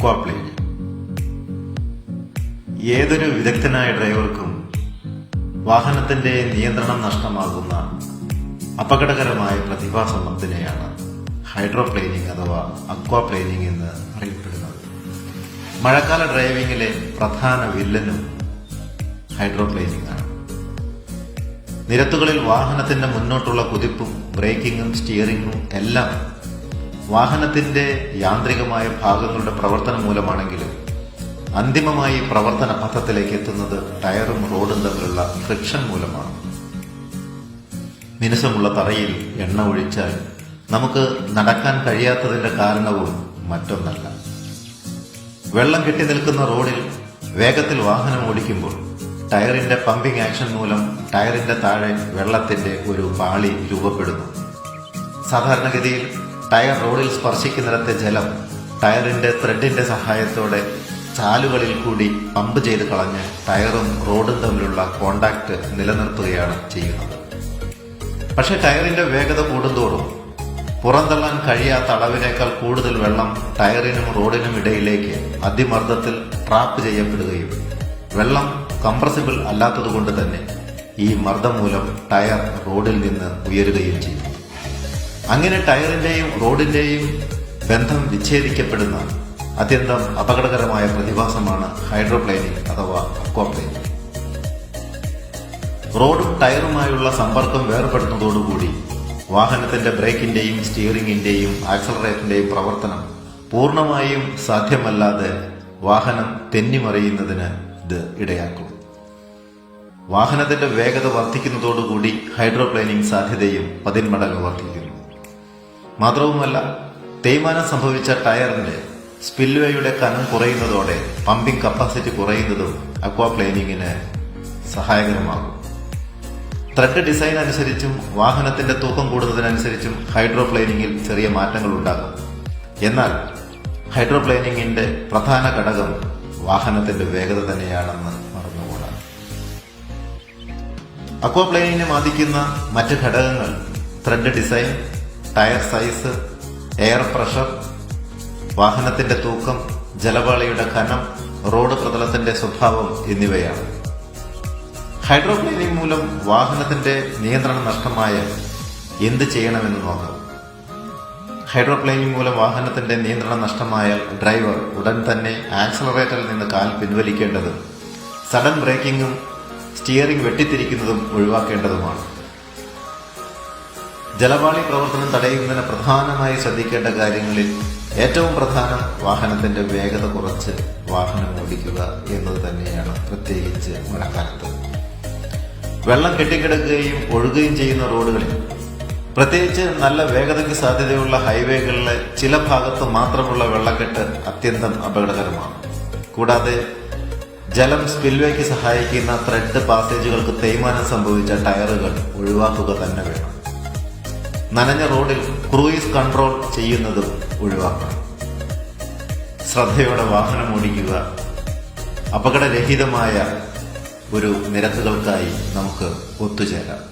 അക്വാപ്ലേനിംഗ്. ഏതൊരു വിദഗ്ധനായ ഡ്രൈവർക്കും വാഹനത്തിന്റെ നിയന്ത്രണം നഷ്ടമാകുന്ന അപകടകരമായ പ്രതിഭാസത്തിനെയാണ് ഹൈഡ്രോപ്ലെയിനിംഗ് അഥവാ അക്വാപ്ലെയിനിംഗ് എന്ന് അറിയപ്പെടുന്നത്. മഴക്കാല ഡ്രൈവിംഗിലെ പ്രധാന വില്ലനും ഹൈഡ്രോപ്ലെയിനിംഗ് ആണ്. നിരത്തുകളിൽ വാഹനത്തിന്റെ മുന്നോട്ടുള്ള കുതിപ്പും ബ്രേക്കിങ്ങും സ്റ്റിയറിംഗും എല്ലാം വാഹനത്തിന്റെ യാന്ത്രികമായ ഭാഗങ്ങളുടെ പ്രവർത്തനം മൂലമാണെങ്കിലും അന്തിമമായി പ്രവർത്തന പഥത്തിലേക്ക് എത്തുന്നത് ടയറും റോഡും തമ്മിലുള്ള ഫ്രിക്ഷൻ മൂലമാണ്. മിനുസമുള്ള തറയിൽ എണ്ണ ഒഴിച്ചാൽ നമുക്ക് നടക്കാൻ കഴിയാത്തതിന്റെ കാരണവും മറ്റൊന്നല്ല. വെള്ളം കെട്ടി നിൽക്കുന്ന റോഡിൽ വേഗത്തിൽ വാഹനം ഓടിക്കുമ്പോൾ ടയറിന്റെ പമ്പിംഗ് ആക്ഷൻ മൂലം ടയറിന്റെ താഴെ വെള്ളത്തിന്റെ ഒരു പാളി രൂപപ്പെടുന്നു. സാധാരണഗതിയിൽ ടയർ റോഡിൽ സ്പർശിക്കുന്നിടത്തെ ജലം ടയറിന്റെ ത്രെഡിന്റെ സഹായത്തോടെ ചാലുകളിൽ കൂടി പമ്പ് ചെയ്ത് കളഞ്ഞ് ടയറും റോഡും തമ്മിലുള്ള കോണ്ടാക്ട് നിലനിർത്തുകയാണ് ചെയ്യുന്നത്. പക്ഷെ ടയറിന്റെ വേഗത കൂടുന്തോറും പുറന്തള്ളാൻ കഴിയാത്ത അളവിനേക്കാൾ കൂടുതൽ വെള്ളം ടയറിനും റോഡിനും ഇടയിലേക്ക് അതിമർദ്ദത്തിൽ ട്രാപ്പ് ചെയ്യപ്പെടുകയും വെള്ളം കംപ്രസിബിൾ അല്ലാത്തതുകൊണ്ട് തന്നെ ഈ മർദ്ദം മൂലം ടയർ റോഡിൽ നിന്ന് ഉയരുകയും ചെയ്യും. അങ്ങനെ ടയറിന്റെയും റോഡിന്റെയും ബന്ധം വിച്ഛേദിക്കപ്പെടുന്ന അത്യന്തം അപകടകരമായ പ്രതിഭാസമാണ് ഹൈഡ്രോപ്ലെയിനിംഗ് അഥവാ അക്വാപ്ലെയിനിംഗ്. റോഡും ടയറുമായുള്ള സമ്പർക്കം വേർപെടുന്നതോടുകൂടി വാഹനത്തിന്റെ ബ്രേക്കിന്റെയും സ്റ്റിയറിംഗിന്റെയും ആക്സലറേറ്ററിന്റെയും പ്രവർത്തനം പൂർണ്ണമായും സാധ്യമല്ലാതെ വാഹനം തെന്നിമറിയുന്നതിന് ഇത് ഇടയാക്കും. വാഹനത്തിന്റെ വേഗത വർദ്ധിക്കുന്നതോടുകൂടി ഹൈഡ്രോപ്ലെയിനിംഗ് സാധ്യതയും 10 മടങ്ങ് വർദ്ധിക്കുന്നു. മാത്രവുമല്ല, തേയ്മാനം സംഭവിച്ച ടയറിന്റെ സ്പിൽവേയുടെ കനം കുറയുന്നതോടെ പമ്പിംഗ് കപ്പാസിറ്റി കുറയുന്നതും അക്വാപ്ലെയിനിങ്ങിന് സഹായകരമാകും. ത്രെഡ് ഡിസൈൻ അനുസരിച്ചും വാഹനത്തിന്റെ തൂക്കം കൂടുന്നതിനനുസരിച്ചും ഹൈഡ്രോപ്ലെയിനിങ്ങിൽ ചെറിയ മാറ്റങ്ങൾ ഉണ്ടാകും. എന്നാൽ ഹൈഡ്രോപ്ലെയിനിങ്ങിന്റെ പ്രധാന ഘടകം വാഹനത്തിന്റെ വേഗത തന്നെയാണെന്ന് മറന്നുകൂടാ. അക്വാപ്ലെയിനിങ്ങിനെ ബാധിക്കുന്ന മറ്റ് ഘടകങ്ങൾ tread design, tyre size, air pressure, വാഹനത്തിന്റെ തൂക്കം, ജലപാളിയുടെ കനം, റോഡ് പ്രതലത്തിന്റെ സ്വഭാവം എന്നിവയാണ്. ഹൈഡ്രോപ്ലെയിനിംഗ് മൂലം വാഹനത്തിന്റെ നിയന്ത്രണം നഷ്ടമായാൽ എന്ത് ചെയ്യണമെന്ന് നോക്കാം. ഹൈഡ്രോപ്ലെയിനിംഗ് മൂലം വാഹനത്തിന്റെ നിയന്ത്രണം നഷ്ടമായാൽ ഡ്രൈവർ ഉടൻ തന്നെ ആക്സലറേറ്ററിൽ നിന്ന് കാൽ പിൻവലിക്കേണ്ടതും സഡൻ ബ്രേക്കിംഗും സ്റ്റിയറിംഗ് വെട്ടിത്തിരിക്കുന്നതും ഒഴിവാക്കേണ്ടതുമാണ്. ജലപാളി പ്രവർത്തനം തടയുന്നതിന് പ്രധാനമായി ശ്രദ്ധിക്കേണ്ട കാര്യങ്ങളിൽ ഏറ്റവും പ്രധാനം വാഹനത്തിന്റെ വേഗത കുറച്ച് വാഹനം ഓടിക്കുക എന്നത് തന്നെയാണ്. പ്രത്യേകിച്ച് മഴക്കാലത്ത് വെള്ളം കെട്ടിക്കിടക്കുകയും ഒഴുകുകയും ചെയ്യുന്ന റോഡുകളിൽ, പ്രത്യേകിച്ച് നല്ല വേഗതയ്ക്ക് സാധ്യതയുള്ള ഹൈവേകളിലെ ചില ഭാഗത്ത് മാത്രമുള്ള വെള്ളക്കെട്ട് അത്യന്തം അപകടകരമാണ്. കൂടാതെ ജലം സ്പിൽവേക്ക് സഹായിക്കുന്ന ത്രെഡ് പാസേജുകൾക്ക് തേയ്മാനം സംഭവിച്ച ടയറുകൾ ഒഴിവാക്കുക തന്നെ വേണം. നനഞ്ഞ റോഡിൽ ക്രൂയിസ് കൺട്രോൾ ചെയ്യുന്നതും ഒഴിവാക്കണം. ശ്രദ്ധയോടെ വാഹനം ഓടിക്കുക. അപകടരഹിതമായ ഒരു നിരത്തുകൾക്കായി നമുക്ക് ഒത്തുചേരാം.